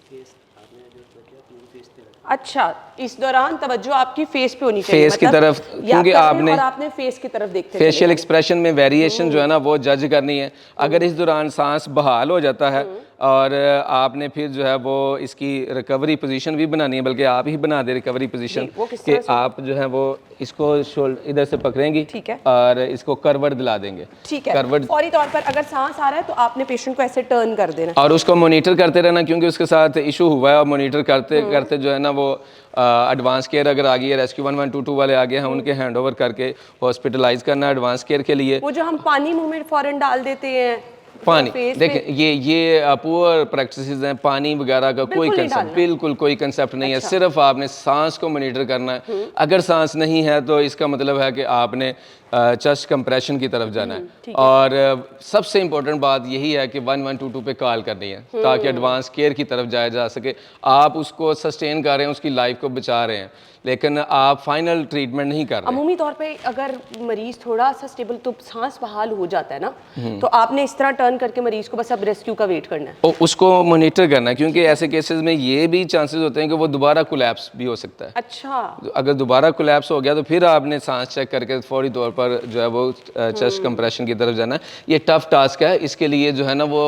अच्छा, इस दौरान तवज्जो आपकी फेस पे होनी चाहिए, फेस की तरफ, क्योंकि आपने फेस की तरफ देखते फेशियल एक्सप्रेशन में वेरिएशन जो है ना वो जज करनी है। अगर इस दौरान सांस बहाल हो जाता है और आपने फिर जो है वो इसकी रिकवरी पोजीशन भी बनानी है, बल्कि आप ही बना दे रिकवरी पोजीशन कि आप जो है वो इसको शोल्डर इधर से पकड़ेंगी, ठीक है, और इसको करवट दिला देंगे। ठीक है। फौरी तौर पर अगर सांस आ रहा है तो आपने पेशेंट को ऐसे टर्न कर देना और उसको मॉनिटर करते रहना, क्योंकि उसके साथ इशू हुआ है, और मॉनिटर करते करते जो है ना वो एडवांस केयर अगर आ गई है, रेस्क्यू 1122 वाले आ गए हैं, उनके हैंड ओवर करके हॉस्पिटलाइज करना एडवांस केयर के लिए। वो जो हम पानी मुंह में फौरन डाल देते हैं, पानी देखें, ये पुअर प्रैक्टिसेस हैं। पानी वगैरह का कोई कंसेप्ट, बिल्कुल कोई कंसेप्ट नहीं है। सिर्फ आपने सांस को मॉनिटर करना है। अगर सांस नहीं है तो इसका मतलब है कि आपने चेस्ट कंप्रेशन की तरफ जाना है। और सबसे इम्पोर्टेंट बात यही है कि 1122 पे कॉल करनी है ताकि एडवांस केयर की तरफ जाया जा सके। आप उसको सस्टेन कर रहे हैं, उसकी लाइफ को बचा रहे हैं, लेकिन आप फाइनल ट्रीटमेंट नहीं कर रहे। अमूमी तौर पे अगर मरीज थोड़ा सा स्टेबल, तो सांस बहाल हो जाता है ना, तो आपने इस तरह टर्न करके मरीज को बस अब रेस्क्यू का वेट करना है, उसको मॉनिटर करना है, क्योंकि ऐसे केसेस में ये भी चांसेस होते हैं कि वो दोबारा कोलैप्स भी हो सकता है। अच्छा, अगर दोबारा कोलैप्स हो गया तो फिर आपने सांस चेक करके फौरी तौर पर जो है वो चेस्ट कंप्रेशन की तरफ जाना है। ये टफ टास्क है, इसके लिए जो है ना वो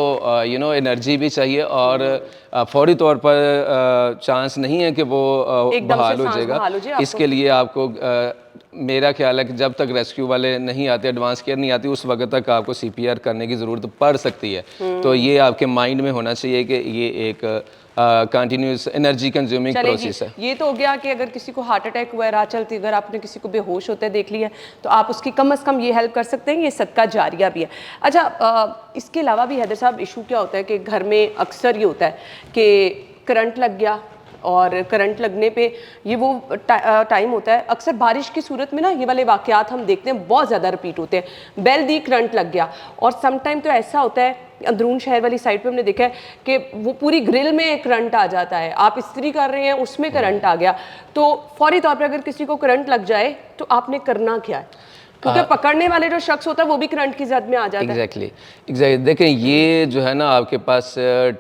एनर्जी भी चाहिए, और फौरी तौर पर चांस नहीं है कि वो बहाल हो जाएगा। इसके लिए आपको मेरा ख्याल है कि जब तक रेस्क्यू वाले नहीं आते, एडवांस केयर नहीं आती, उस वक्त तक आपको CPR करने की ज़रूरत पड़ सकती है। तो ये आपके माइंड में होना चाहिए कि ये एक कंटिन्यूस एनर्जी कंज्यूमिंग प्रोसेस है। ये तो हो गया कि अगर किसी को हार्ट अटैक हुआ है, राह चलती, अगर आपने किसी को बेहोश होते देख लिया तो आप उसकी कम से कम ये हेल्प कर सकते हैं, ये सदका जारिया भी है। अच्छा, इसके अलावा भी हैदर साहब इशू क्या होता है कि घर में अक्सर ये होता है कि करंट लग गया, और करंट लगने पे ये वो टाइम होता है। अक्सर बारिश की सूरत में ना ये वाले वाक़यात हम देखते हैं बहुत ज़्यादा रिपीट होते हैं। बेल दी, करंट लग गया। और सम टाइम तो ऐसा होता है अंदरून शहर वाली साइड पे हमने देखा है कि वो पूरी ग्रिल में करंट आ जाता है, आप इस्त्री कर रहे हैं उसमें करंट आ गया, तो फौरी तौर पे अगर किसी को करंट लग जाए तो आपने करना क्या है? क्योंकि पकड़ने वाले जो शख्स होता है वो भी करंट की जद में आ जाता है। एग्जैक्टली देखें, ये जो है ना आपके पास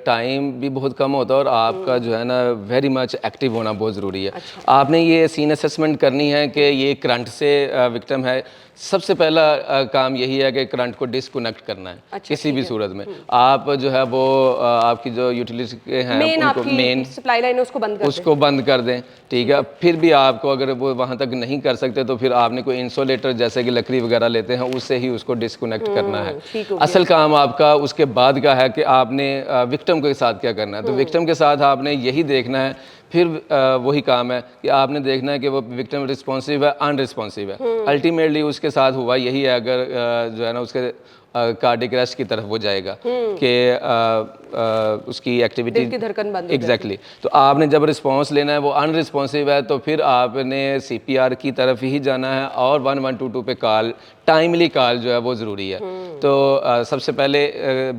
टाइम भी बहुत कम होता है और आपका जो है ना वेरी मच एक्टिव होना बहुत ज़रूरी है। अच्छा। आपने ये सीन असेसमेंट करनी है कि ये करंट से विक्टिम है। सबसे पहला काम यही है कि करंट को डिस्कनेक्ट करना है। अच्छा, किसी भी सूरत में आप जो है वो आपकी जो यूटिलिटी हैं मेन उनको आपकी मेन सप्लाई लाइन उसको बंद कर दें। उसको बंद कर दें, ठीक है। फिर भी आपको अगर वो वहाँ तक नहीं कर सकते तो फिर आपने कोई इंसुलेटर जैसे कि लकड़ी वगैरह लेते हैं उससे ही उसको डिस्कनेक्ट करना है। ठीक हो गया। असल काम आपका उसके बाद का है कि आपने विक्टिम के साथ क्या करना है। तो विक्टिम के साथ आपने यही देखना है, फिर वही काम है कि आपने देखना है कि वो विक्टिम रिस्पॉन्सिव है अनरिस्पॉन्सिव है। अल्टीमेटली उसके साथ हुआ यही है, अगर जो है ना उसके कार्डिक अरेस्ट की तरफ वो जाएगा कि उसकी एक्टिविटी दिल की धड़कन बंद हो एग्जैक्टली तो आपने जब रिस्पांस लेना है वो अनरिस्पॉन्सिव है तो फिर आपने सीपीआर की तरफ ही जाना है और 1122 पे कॉल, टाइमली कॉल जो है वो ज़रूरी है। तो सबसे पहले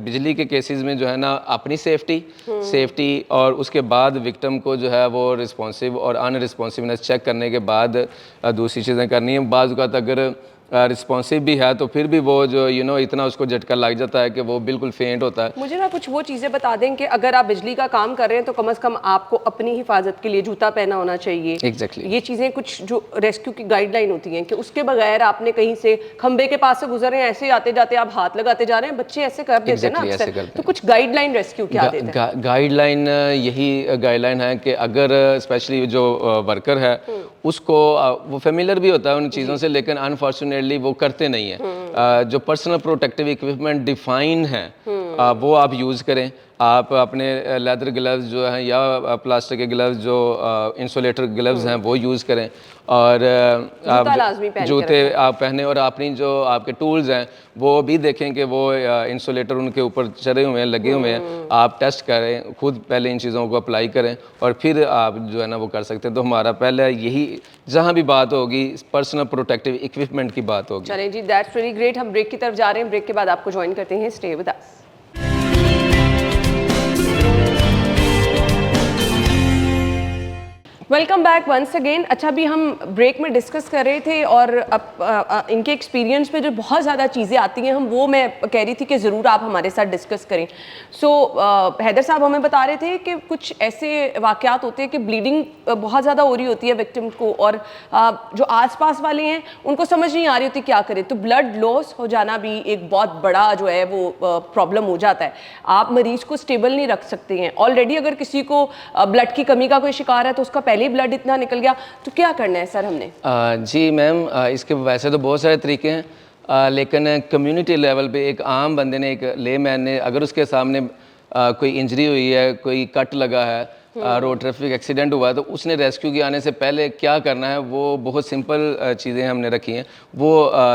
बिजली के केसेस में जो है ना अपनी सेफ्टी और उसके बाद विक्टिम को जो है वो रिस्पॉन्सिव और अनरिस्पॉन्सिवनेस चेक करने के बाद दूसरी चीज़ें करनी है। बाज़ औक़ात अगर रिस्पॉन्सिव भी है तो फिर भी वो जो इतना उसको झटका लग जाता है कि वो बिल्कुल फेंट होता है। मुझे ना कुछ वो चीज़ें बता दें कि अगर आप बिजली का काम कर रहे हैं तो कम से कम आपको अपनी हिफाजत के लिए जूता पहना होना चाहिए। एग्जैक्टली ये चीज़ें कुछ जो रेस्क्यू की गाइडलाइन होती हैं कि उसके बगैर आपने कहीं से खंबे के पास से गुजर रहे हैं, ऐसे आते जाते आप हाथ लगाते जा रहे हैं, बच्चे ऐसे कर देते हैं ना अक्सर, तो कुछ गाइडलाइन रेस्क्यू क्या देते हैं? गाइडलाइन यही गाइडलाइन है कि अगर स्पेशली जो वर्कर है उसको वो फेमिलियर भी होता है उन चीज़ों से, लेकिन अनफॉर्चुनेटली वो करते नहीं है। जो पर्सनल प्रोटेक्टिव इक्विपमेंट डिफाइन है वो आप यूज़ करें। आप अपने लेदर ग्लव्स जो हैं या प्लास्टिक के ग्लव्स जो इंसुलेटर ग्लव्स हैं वो यूज़ करें और आप जूते आप पहने और अपनी जो आपके टूल्स हैं वो भी देखें कि वो इंसुलेटर उनके ऊपर चढ़े हुए हैं, लगे हुए हैं। आप टेस्ट करें, खुद पहले इन चीज़ों को अप्लाई करें और फिर आप जो है ना वो कर सकते हैं। तो हमारा पहले यही जहाँ भी बात होगी पर्सनल प्रोटेक्टिव इक्विपमेंट की बात होगी। चलें जी, दैट्स रियली ग्रेट। हम ब्रेक की तरफ जा रहे हैं, ब्रेक के बाद आपको ज्वाइन करते हैं। Stay with us. Welcome back once again. अच्छा, अभी हम ब्रेक में डिस्कस कर रहे थे और अब इनके एक्सपीरियंस पे जो बहुत ज़्यादा चीज़ें आती हैं वो मैं कह रही थी कि ज़रूर आप हमारे साथ डिस्कस करें। सो हैदर साहब हमें बता रहे थे कि कुछ ऐसे वाक़यात होते हैं कि ब्लीडिंग बहुत ज़्यादा हो रही होती है विक्टिम को और जो आसपास वाले हैं उनको समझ नहीं आ रही होती क्या करें, तो ब्लड लॉस हो जाना भी एक बहुत बड़ा जो है वो प्रॉब्लम हो जाता है। आप मरीज़ को स्टेबल नहीं रख सकते हैं। ऑलरेडी अगर किसी को ब्लड की कमी का कोई शिकार है तो उसका पहले ही ब्लड इतना निकल गया, तो क्या करना है सर हमने? जी मैम, इसके वैसे तो बहुत सारे तरीके हैं, लेकिन कम्युनिटी लेवल पे एक आम बंदे ने, एक लेमैन ने, अगर उसके सामने कोई इंजरी हुई है, कोई कट लगा है, रोड ट्रैफिक एक्सीडेंट हुआ है, तो उसने रेस्क्यू के आने से पहले क्या करना है वो बहुत सिंपल चीज़ें हमने रखी हैं, वो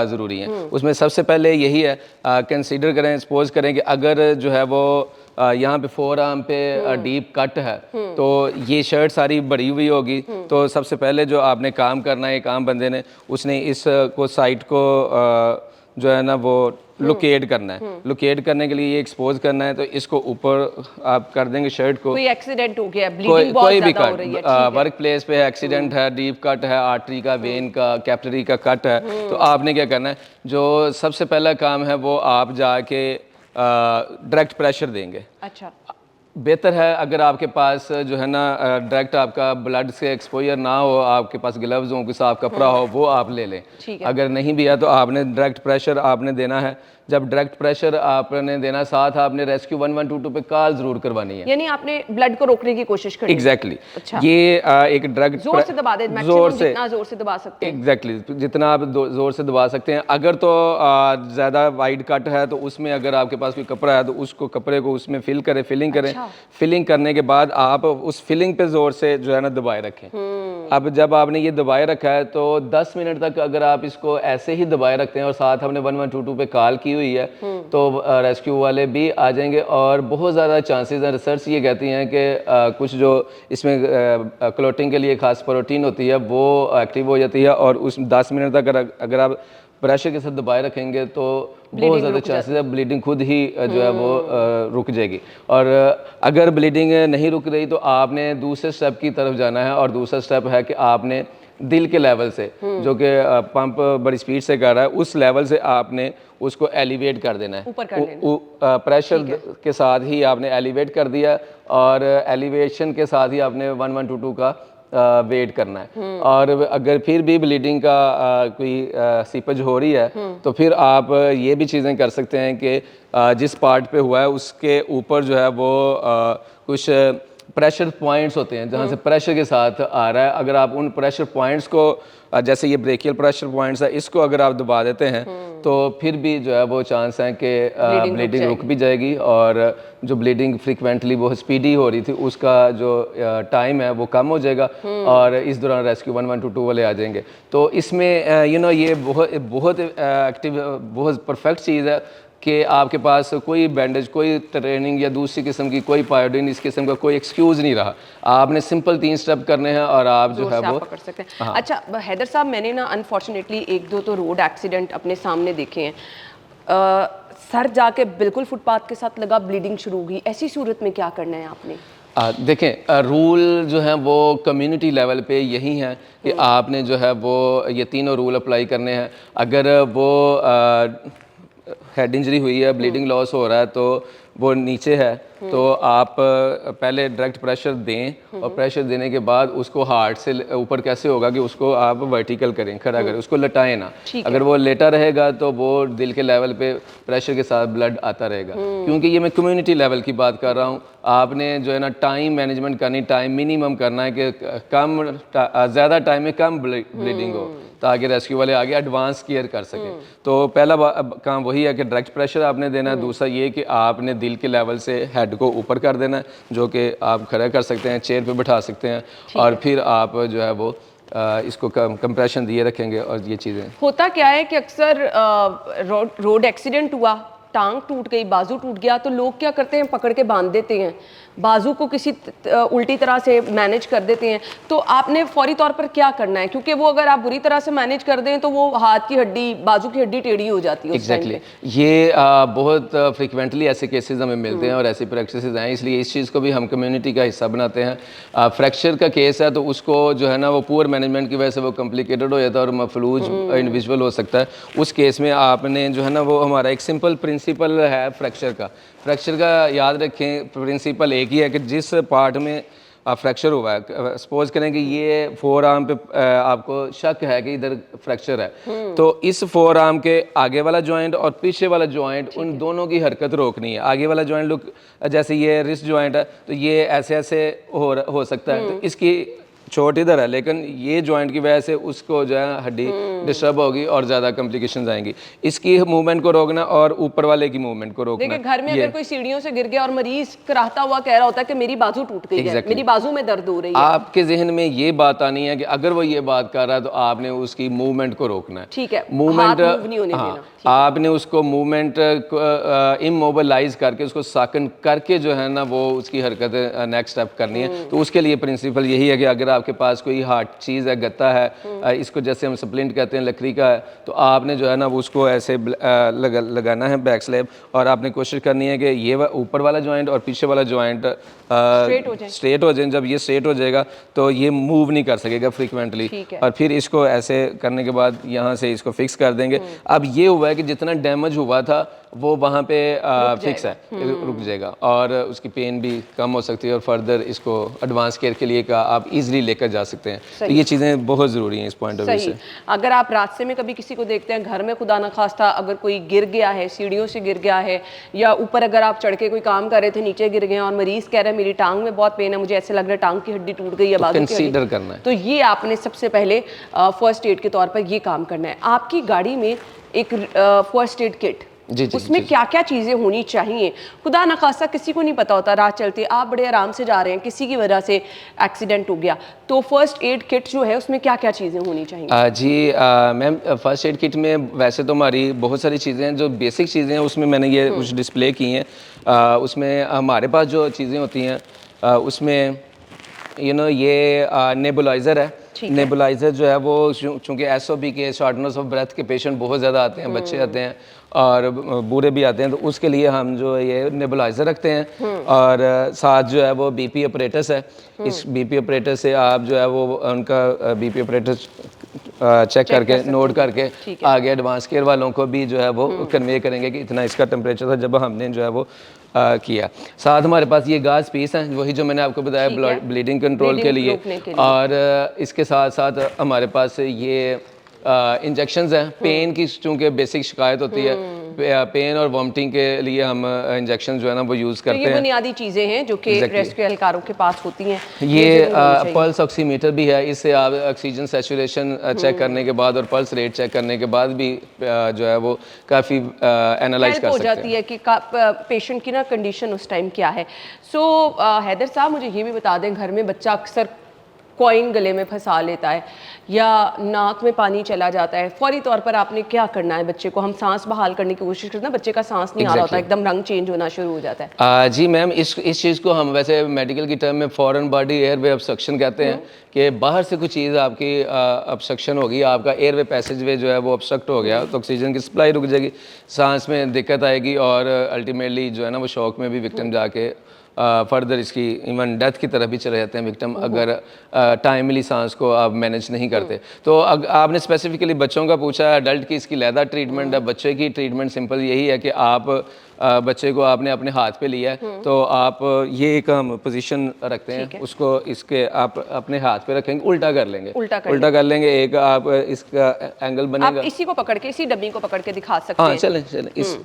ज़रूरी हैं। उसमें सबसे पहले यही है, कंसीडर करें, सपोज करें कि अगर जो है वो यहाँ पे फोर आर्म पे डीप कट है तो ये शर्ट सारी भरी हुई होगी। तो सबसे पहले जो आपने काम करना है एक आम बंदे ने, उसने इस को साइड को जो है ना वो लोकेट करना है। लोकेट करने के लिए ये एक्सपोज करना है, तो इसको ऊपर आप कर देंगे शर्ट को। कोई एक्सीडेंट हो गया, ब्लीडिंग बहुत ज़्यादा हो रही है, वर्क प्लेस पे एक्सीडेंट है, डीप कट है, आर्टरी का, वेन का, कैपिलरी का कट है, तो आपने क्या करना है, जो सबसे पहला काम है वो आप जाके डायरेक्ट प्रेशर देंगे। अच्छा, बेहतर है अगर आपके पास जो है ना डायरेक्ट आपका ब्लड से एक्सपोजर ना हो, आपके पास ग्लव्स हो, कोई साफ कपड़ा हो, वो आप ले लें। अगर नहीं भी है तो आपने डायरेक्ट प्रेशर आपने देना है। जब डायरेक्ट प्रेशर आपने देना, साथ आपने रेस्क्यू 1122 पे कॉल जरूर करवानी है, यानी आपने ब्लड को रोकने की कोशिश करनी है। एग्जैक्टली। अच्छा। ये एक डायरेक्ट जोर से दबा दे, जोर से, जितना जोर से दबा सकते हैं। एग्जैक्टली, जितना आप जोर से दबा सकते हैं। अगर तो ज़्यादा वाइड कट है तो उसमें अगर आपके पास कोई कपड़ा है तो उसको कपड़े को उसमें फिल करें, फिलिंग करें। फिलिंग करने के बाद आप उस फिलिंग पे जोर से जो है ना दबाए रखें। अब जब आपने ये दबाए रखा है तो 10 मिनट तक अगर आप इसको ऐसे ही दबाए रखते हैं और साथ हमने 1122 पे कॉल की हुई है तो रेस्क्यू वाले भी आ जाएंगे। और बहुत ज़्यादा चांसेस हैं, रिसर्च ये कहती हैं कि कुछ जो इसमें क्लोटिंग के लिए खास प्रोटीन होती है वो एक्टिव हो जाती है और उस 10 मिनट तक अगर आप प्रेशर के साथ दबाए रखेंगे तो बहुत ज़्यादा चांसेस है ब्लीडिंग खुद ही जो है वो रुक जाएगी। और अगर ब्लीडिंग नहीं रुक रही तो आपने दूसरे स्टेप की तरफ जाना है और दूसरा स्टेप है कि आपने दिल के लेवल से जो कि पंप बड़ी स्पीड से कर रहा है उस लेवल से आपने उसको एलिवेट कर देना है, ऊपर कर देना। प्रेशर के साथ ही आपने एलिवेट कर दिया और एलिवेशन के साथ ही आपने 1122 का वेट करना है। और अगर फिर भी ब्लीडिंग का कोई सीपज हो रही है तो फिर आप ये भी चीज़ें कर सकते हैं कि जिस पार्ट पे हुआ है उसके ऊपर जो है वो कुछ प्रेशर पॉइंट्स होते हैं जहाँ से प्रेशर के साथ आ रहा है। अगर आप उन प्रेशर पॉइंट्स को जैसे ये ब्रेकियल प्रेशर पॉइंट्स है इसको अगर आप दबा देते हैं तो फिर भी जो है वो चांस है कि ब्लीडिंग रुक भी जाएगी और जो ब्लीडिंग फ्रीक्वेंटली वो स्पीडी हो रही थी उसका जो टाइम है वो कम हो जाएगा और इस दौरान रेस्क्यू 1122 वाले आ जाएंगे। तो इसमें ये बहुत एक्टिव बहुत परफेक्ट चीज़ है कि आपके पास कोई बैंडेज कोई ट्रेनिंग या दूसरी किस्म की कोई पायोडीन इस किस्म का कोई एक्सक्यूज़ नहीं रहा। आपने सिंपल 3 स्टेप करने हैं और आप जो है वो पकड़ सकते हैं। अच्छा हैदर साहब, मैंने ना अनफॉर्चुनेटली 1-2 तो रोड एक्सीडेंट अपने सामने देखे हैं, सर जाके बिल्कुल फुटपाथ के साथ लगा, ब्लीडिंग शुरू हो गई, ऐसी सूरत में क्या करना है आपने? देखें रूल जो है वो कम्युनिटी लेवल पे यही है कि आपने जो है वो ये तीनों रूल अप्लाई करने हैं। अगर वो हेड इंजरी हुई है, ब्लीडिंग लॉस हो रहा है तो वो नीचे है तो आप पहले डायरेक्ट प्रेशर दें और प्रेशर देने के बाद उसको हार्ट से ऊपर कैसे होगा कि उसको आप वर्टिकल करें, खड़ा करें, उसको लटाएं ना। अगर वो लेटा रहेगा तो वो दिल के लेवल पे प्रेशर के साथ ब्लड आता रहेगा। क्योंकि ये मैं कम्युनिटी लेवल की बात कर रहा हूँ, आपने जो है ना टाइम मैनेजमेंट करनी, टाइम मिनिमम करना है कि ज़्यादा टाइम में कम ब्लीडिंग हो ताकि रेस्क्यू वाले आगे एडवांस केयर कर सकें। तो पहला काम वही है कि डायरेक्ट प्रेशर आपने देना है। दूसरा ये कि आपने दिल के लेवल से हेड को ऊपर कर देना है जो कि आप खड़ा कर सकते हैं, चेयर पे बैठा सकते हैं और फिर आप जो है वो इसको कंप्रेशन दिए रखेंगे। और ये चीज़ें होता क्या है कि अक्सर रोड एक्सीडेंट हुआ, टांग टूट गई, बाजू टूट गया तो लोग क्या करते हैं, पकड़ के बांध देते हैं, बाजू को किसी उल्टी तरह से मैनेज कर देते हैं। तो आपने फौरी तौर पर क्या करना है, क्योंकि वो अगर आप बुरी तरह से मैनेज कर दें तो वो हाथ की हड्डी, बाजू की हड्डी टेढ़ी हो जाती है। एग्जैक्टली ये बहुत फ्रिक्वेंटली ऐसे केसेस हमें मिलते हैं और ऐसी प्रैक्टिसेस हैं, इसलिए इस चीज़ को भी हम कम्युनिटी का हिस्सा बनाते हैं। फ्रैक्चर का केस है तो उसको जो है ना वो पुअर मैनेजमेंट की वजह से वो कॉम्प्लिकेटेड हो जाता है और मफलूज इंडिविजुअल हो सकता है। उस केस में आपने जो है ना वो हमारा एक सिंपल प्रिंसिपल है फ्रैक्चर का याद रखें। प्रिंसिपल एक ही है कि जिस पार्ट में फ्रैक्चर हुआ है, सपोज करें कि ये फोर आर्म पे आपको शक है कि इधर फ्रैक्चर है तो इस फोर आर्म के आगे वाला जॉइंट और पीछे वाला जॉइंट उन दोनों की हरकत रोकनी है। आगे वाला जॉइंट लुक जैसे ये रिस्ट जॉइंट है तो ये ऐसे ऐसे हो सकता है तो इसकी चोट इधर है लेकिन ये जॉइंट की वजह से उसको जो है हड्डी डिस्टर्ब होगी और ज़्यादा कॉम्प्लिकेशंस आएंगी। इसकी मूवमेंट को रोकना और ऊपर वाले की मूवमेंट को रोकना। देखिए घर में अगर कोई सीढ़ियों से गिर गया और मरीज कराहता हुआ कह रहा होता है कि मेरी बाजू टूट गई है, मेरी बाजू में दर्द हो रही है, आपके जहन में ये बात आनी है कि अगर वो ये बात कर रहा है तो आपने उसकी मूवमेंट को रोकना है। ठीक है, मूवमेंट नहीं होने देना। आपने उसको मूवमेंट इमोबिलाइज करके उसको साकन करके जो है ना वो उसकी हरकत नेक्स्ट स्टेप करनी है। तो उसके लिए प्रिंसिपल यही है कि अगर आपके पास कोई हार्ड चीज़ है, गत्ता है, इसको जैसे हम स्प्लिंट कहते हैं लकड़ी का है, तो आपने जो है ना वो उसको ऐसे लगाना है बैक स्लैब और आपने कोशिश करनी है कि ये ऊपर वाला जॉइंट और पीछे वाला जॉइंट स्ट्रेट हो जाए। जब ये स्ट्रेट हो जाएगा तो ये मूव नहीं कर सकेगा फ्रीक्वेंटली और फिर इसको ऐसे करने के बाद यहाँ से इसको फिक्स कर देंगे। अब ये हुआ है कि जितना डैमेज हुआ था वो वहाँ पे फिक्स है, रुक जाएगा और उसकी पेन भी कम हो सकती है और फर्दर इसको एडवांस केयर के लिए का आप इजीली लेकर जा सकते हैं। तो ये चीज़ें बहुत ज़रूरी हैं इस पॉइंट ऑफ व्यू से। अगर आप रास्ते में कभी किसी को देखते हैं, घर में खुदा न खास्ता अगर कोई गिर गया है, सीढ़ियों से गिर गया है या ऊपर अगर आप चढ़ के कोई काम कर रहे थे, नीचे गिर गए और मरीज कह रहे हैं मेरी टांग में बहुत पेन है, मुझे ऐसे लग रहा है टांग की हड्डी टूट गई है, बाजू की कंसीडर करना है। तो ये आपने सबसे पहले फर्स्ट एड के तौर पर ये काम करना है। आपकी गाड़ी में एक फर्स्ट एड किट जी, जी, उसमें जी। क्या क्या चीज़ें होनी चाहिए। खुदा न खास्ता किसी को नहीं पता होता, राह चलते आप बड़े आराम से जा रहे हैं, किसी की वजह से एक्सीडेंट हो गया, तो फर्स्ट एड किट जो है उसमें क्या क्या चीज़ें होनी चाहिए? जी मैम, फर्स्ट एड किट में वैसे तो हमारी बहुत सारी चीज़ें हैं, जो बेसिक चीज़ें हैं उसमें मैंने ये कुछ डिस्प्ले की हैं। उसमें हमारे पास जो चीज़ें होती हैं उसमें ये नेबुलाइज़र है। ठीक है। नेबुलाइज़र जो है वो चूँकि एसओबी के शॉर्टनेस ऑफ ब्रेथ के पेशेंट बहुत ज़्यादा आते हैं, बच्चे आते हैं और बूढ़े भी आते हैं, तो उसके लिए हम जो ये नेबुलाइज़र रखते हैं। और साथ जो है वो बीपी ऑपरेटस है। इस बीपी ऑपरेटर से आप जो है वो उनका बीपी ऑपरेटर चेक करके नोट करके आगे एडवांस केयर वालों को भी जो है वो कन्वे करेंगे कि इतना इसका टेम्परेचर था जब हमने जो है वो किया। साथ हमारे पास ये गाज पीस हैं, वही जो मैंने आपको बताया ब्लीडिंग कंट्रोल के लिए। और इसके साथ साथ हमारे पास ये इंजेक्शंस हैं पेन की, चूँकि बेसिक शिकायत होती है पेन और वॉमिटिंग के लिए हम इंजेक्शन जो है ना वो यूज़ तो करते ये हैं। बुनियादी चीज़ें हैं जो कि रेस्क्यू एहलकारों के पास होती हैं। ये ज़रूर होनी चाहिए। पल्स ऑक्सीमीटर भी है, इससे आप ऑक्सीजन सैचुरेशन चेक करने के बाद और पल्स रेट चेक करने के बाद भी जो है वो काफ़ी एनालाइज हेल्प कर हो सकते जाती हैं। है कि पेशेंट की ना कंडीशन उस टाइम क्या है। सो हैदर साहब मुझे ये भी बता दें, घर में बच्चा अक्सर कॉइन गले में फंसा लेता है या नाक में पानी चला जाता है, फौरी तौर पर आपने क्या करना है? बच्चे को हम सांस बहाल करने की कोशिश करते हैं, बच्चे का सांस नहीं आ रहा होता, एकदम रंग चेंज होना शुरू हो जाता है। जी मैम, इस चीज़ को हम वैसे मेडिकल की टर्म में फॉरेन बॉडी एयरवे ऑब्स्ट्रक्शन कहते हैं कि बाहर से कुछ चीज़ आपकी ऑब्स्ट्रक्शन होगी, आपका एयरवे पैसेजवे जो है वो ऑब्स्ट्रक्ट हो गया तो ऑक्सीजन की सप्लाई रुक जाएगी, सांस में दिक्कत आएगी और अल्टीमेटली जो है ना वो शॉक में भी विक्टिम जाके फर्दर इसकी इवन डेथ की तरफ भी चले जाते हैं विक्टिम, अगर टाइमली सांस को आप मैनेज नहीं करते। तो आपने स्पेसिफिकली बच्चों का पूछा है, अडल्ट की इसकी लहदा ट्रीटमेंट है। बच्चे की ट्रीटमेंट सिंपल यही है कि आप बच्चे को आपने अपने हाथ पे लिया है तो आप ये एक हम पोजीशन रखते हैं, उसको इसके आप अपने हाथ पे रखेंगे, उल्टा कर लेंगे, उल्टा कर लेंगे, एक आप इसका एंगल बनेगा। आप इसी को पकड़ के, इसी डब्बी को पकड़ के दिखा सकते हाँ हैं। चलें इस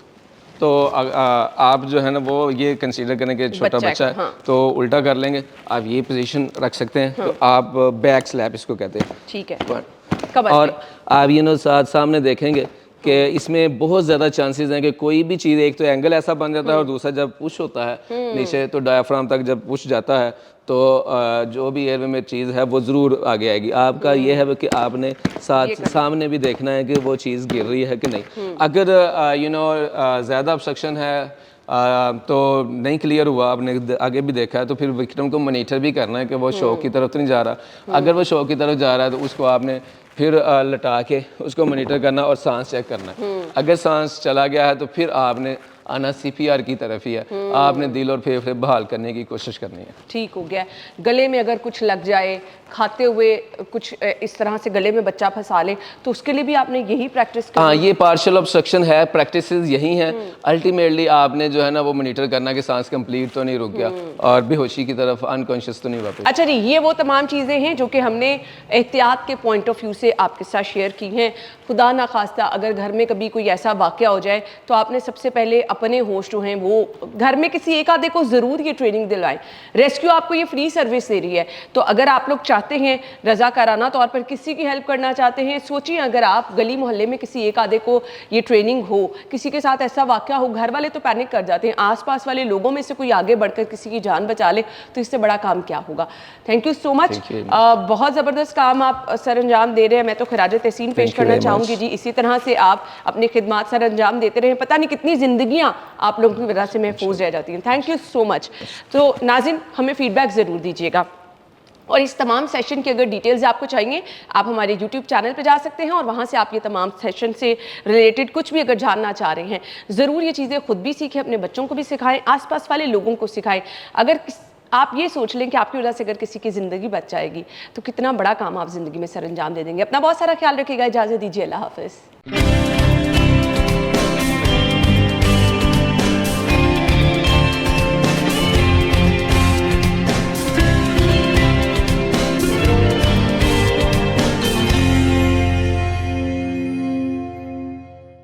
तो आप जो है ना वो ये कंसीडर करें कि छोटा बच्चा है, हाँ। तो उल्टा कर लेंगे, आप ये पोजीशन रख सकते हैं। तो आप बैक स्लैप इसको कहते हैं। ठीक है। और आप ये साथ सामने देखेंगे कि इसमें बहुत ज़्यादा चांसेस हैं कि कोई भी चीज़, एक तो एंगल ऐसा बन जाता है और दूसरा जब पुश होता है नीचे तो डायफ्राम तक जब पुश जाता है तो जो भी एयरवे में चीज़ है वो ज़रूर आगे आएगी। आपका ये है कि आपने सामने भी देखना है कि वो चीज़ गिर रही है कि नहीं। अगर ज़्यादा ऑब्स्ट्रक्शन है तो नहीं क्लियर हुआ, आपने आगे भी देखा है, तो फिर विक्टिम को मॉनिटर भी करना है कि वो शॉक की तरफ तो नहीं जा रहा। अगर वो शॉक की तरफ जा रहा है तो उसको आपने फिर लटा के उसको मॉनिटर करना और सांस चेक करना है। अगर सांस चला गया है तो फिर आपने आना सीपीआर की तरफ ही है, आपने दिल और फेफड़े बहाल करने की कोशिश करनी है। ठीक हो गया। गले में अगर कुछ लग जाए, खाते हुए कुछ इस तरह से गले में बच्चा फंसा ले, तो उसके लिए भी आपने यही प्रैक्टिस करनी? हाँ, ये पार्शियल ऑब्स्ट्रक्शन है, प्रैक्टिसेस यही हैं। अल्टीमेटली आपने जो है ना वो मॉनिटर करना कि सांस कंप्लीट तो नहीं रुक गया और बेहोशी की तरफ, अनकॉन्शियस तो नहीं वापस। अच्छा जी, ये वो तमाम चीज़ें हैं जो कि हमने एहतियात के पॉइंट ऑफ व्यू से आपके साथ शेयर की हैं। खुदा ना खास्ता अगर घर में कभी कोई ऐसा वाक़या हो जाए तो आपने सबसे पहले अपने होस्ट जो हैं वो घर में किसी एक आधे को ज़रूर ये ट्रेनिंग दिलवाएं। रेस्क्यू आपको ये फ्री सर्विस दे रही है, तो अगर आप लोग चाहते हैं रज़ाकाराना तौर पर किसी की हेल्प करना चाहते हैं, सोचिए अगर आप गली मोहल्ले में किसी एक आधे को ये ट्रेनिंग हो, किसी के साथ ऐसा वाक़या हो, घर वाले तो पैनिक कर जाते हैं, आसपास वाले लोगों में से कोई आगे बढ़कर किसी की जान बचा ले तो इससे बड़ा काम क्या होगा। Thank you so much. बहुत ज़बरदस्त काम आप सर अंजाम दे रहे हैं। मैं तो खराज तहसीन पेश करना चाहूँगी जी, इसी तरह से आप अपनी खिदमात सर अंजाम देते रहें। पता नहीं कितनी ज़िंदगियाँ आप लोगों की वजह से महफूज रह जाती हैं। Thank you so much. तो नाज़रीन, हमें फीडबैक ज़रूर दीजिएगा और इस तमाम सेशन की अगर डिटेल्स आपको चाहिए आप हमारे YouTube चैनल पर जा सकते हैं और वहाँ से आप ये तमाम सेशन से रिलेटेड कुछ भी अगर जानना चाह रहे हैं, ज़रूर ये चीज़ें खुद भी सीखें, अपने बच्चों को भी सिखाएं, आसपास वाले लोगों को सिखाएं। अगर आप ये सोच लें कि आपकी वजह से अगर किसी की ज़िंदगी बच जाएगी तो कितना बड़ा काम आप ज़िंदगी में सर अंजाम दे देंगे। अपना बहुत सारा ख्याल रखिएगा। इजाज़त दीजिए। अल्लाह हाफ़िज़।